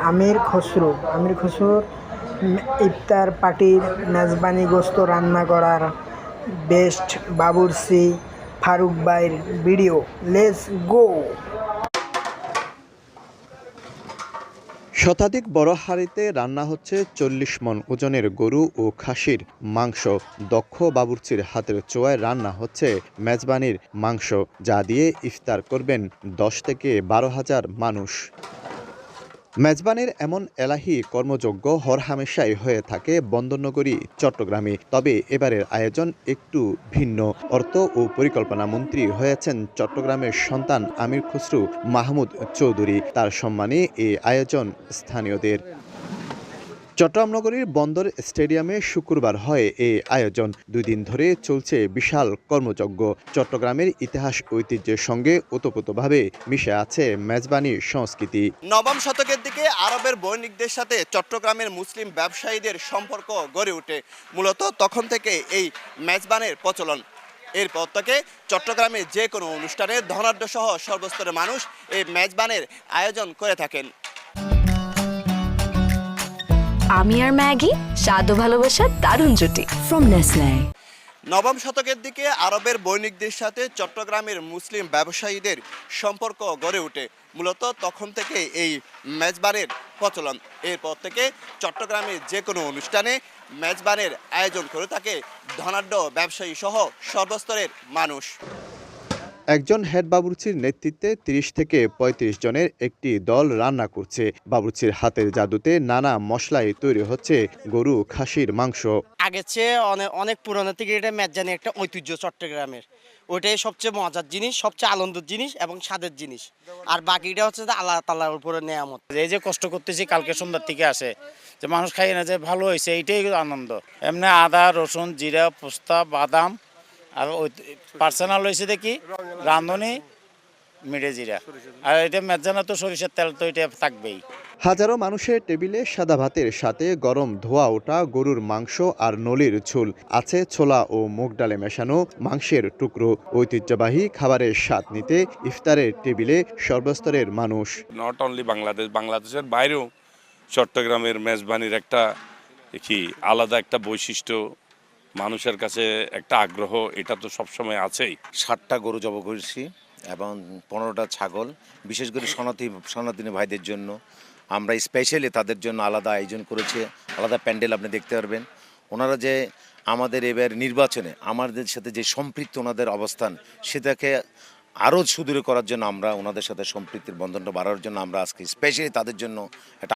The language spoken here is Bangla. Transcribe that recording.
আমির খসরুর ইফতার পার্টির মেজবানি গোস্ত রান্না করার বেস্ট বাবুর্চি ফারুক ভাইয়ের ভিডিও। Let's go. শতাধিক বড় হাঁড়িতে রান্না হচ্ছে ৪০ মণ ওজনের গরু ও খাসির মাংস। দক্ষ বাবুর্চির হাতের চোয়ায় রান্না হচ্ছে মেজবানির মাংস, যা দিয়ে ইফতার করবেন ১০ থেকে ১২ হাজার মানুষ। মেজবানির এমন এলাহি কর্মযজ্ঞ হরহামেশাই হয়ে থাকে বন্দরনগরী চট্টগ্রামে। তবে এবারের আয়োজন একটু ভিন্ন। অর্থ ও পরিকল্পনা মন্ত্রী হয়েছেন চট্টগ্রামের সন্তান আমির খসরু মাহমুদ চৌধুরী। তার সম্মানে এই আয়োজন স্থানীয়দের। চট্টগ্রাম নগরীর বন্দর স্টেডিয়ামে শুক্রবার হয় এই আয়োজন। ২ দিন ধরে চলছে বিশাল কর্মযজ্ঞ। চট্টগ্রামের ইতিহাস ঐতিহ্যের সঙ্গে ওতপ্রোতভাবে মিশে আছে মেজবানি সংস্কৃতি। নবম শতকের দিকে আরবের বণিকদের সাথে চট্টগ্রামের মুসলিম ব্যবসায়ীদের সম্পর্ক গড়ে ওঠে। মূলত তখন থেকে এই মেজবানের প্রচলন। এরপর থেকে চট্টগ্রামে যে কোনো অনুষ্ঠানে ধনাঢ্য সহ সর্বস্তরের মানুষ এই মেজবানের আয়োজন করে থাকেন। আমি আর ম্যাগি, স্বাদ ও ভালোবাসার দারুণ জুটি ফ্রম নেসলে। নবম শতকের দিকে আরবের বণিকদের সাথে চট্টগ্রামের মুসলিম ব্যবসায়ীদের সম্পর্ক গড়ে ওঠে। মূলত তখন থেকে এই মেজবানের প্রচলন। এরপর থেকে চট্টগ্রামে যে কোনো অনুষ্ঠানে মেজবানের আয়োজন করে থাকে ধনাঢ্য ব্যবসায়ী সহ সর্বস্তরের মানুষ। একজন হেড বাবুর্চির নেতৃত্বে ৩০ থেকে ৩৫ জনের একটি দল রান্না করছে। বাবুর্চির হাতের জাদুতে নানা মশলায় তৈরি হচ্ছে গরু খাসির মাংস। আগের চেয়ে অনেক পুরনো থেকে এটা মেজবানি একটা ঐতিহ্য চট্টগ্রামের। ওইটাই সবচেয়ে মজার জিনিস, সবচেয়ে আনন্দের জিনিস এবং স্বাদের জিনিস। আর বাকিটা হচ্ছে যে আল্লাহ তাআলার উপরে নেয়ামত। এই যে কষ্ট করতেছি কালকে সন্ধ্যার থেকে আসে, যে মানুষ খাই না যে ভালো হয়েছে, এইটাই আনন্দ। এমনি আদা, রসুন, জিরা, পোস্তা, বাদাম আর ওই পার্সোনাল হয়েছে দেখি রাঁধুনি মিড়ে জিরা। আর এটা মেজানা তো সরিষার তেল তো এটা থাকবেই। হাজারো মানুষের টেবিলে সাদা ভাতের সাথে গরম ধোয়া ওঠা গরুর মাংস আর নলির ঝোল। আছে ছোলা ও মুগ ডালে মেশানো মাংসের টুকরো। ঐতিহ্যবাহী খাবারের স্বাদ নিতে ইফতারের টেবিলে সর্বস্তরের মানুষ। নট অনলি বাংলাদেশের বাইরেও চট্টগ্রামের মেজবানির একটা আলাদা একটা বৈশিষ্ট্য, মানুষের কাছে একটা আগ্রহ, এটা তো সবসময় আছেই। 60টা গরু জবাই করেছি এবং 15টা ছাগল, বিশেষ করে সনাতনী ভাইদের জন্য আমরা স্পেশালি তাদের জন্য আলাদা আয়োজন করেছি, আলাদা প্যান্ডেল আপনি দেখতে পারবেন। ওনারা যে আমাদের এবার নির্বাচনে আমাদের সাথে যে সম্পৃক্ত ওনাদের অবস্থান, সেটাকে আরও সুদূরে করার জন্য আমরা ওনাদের সাথে সম্পৃক্তির বন্ধনটা বাড়ানোর জন্য আমরা আজকে স্পেশালি তাদের জন্য একটা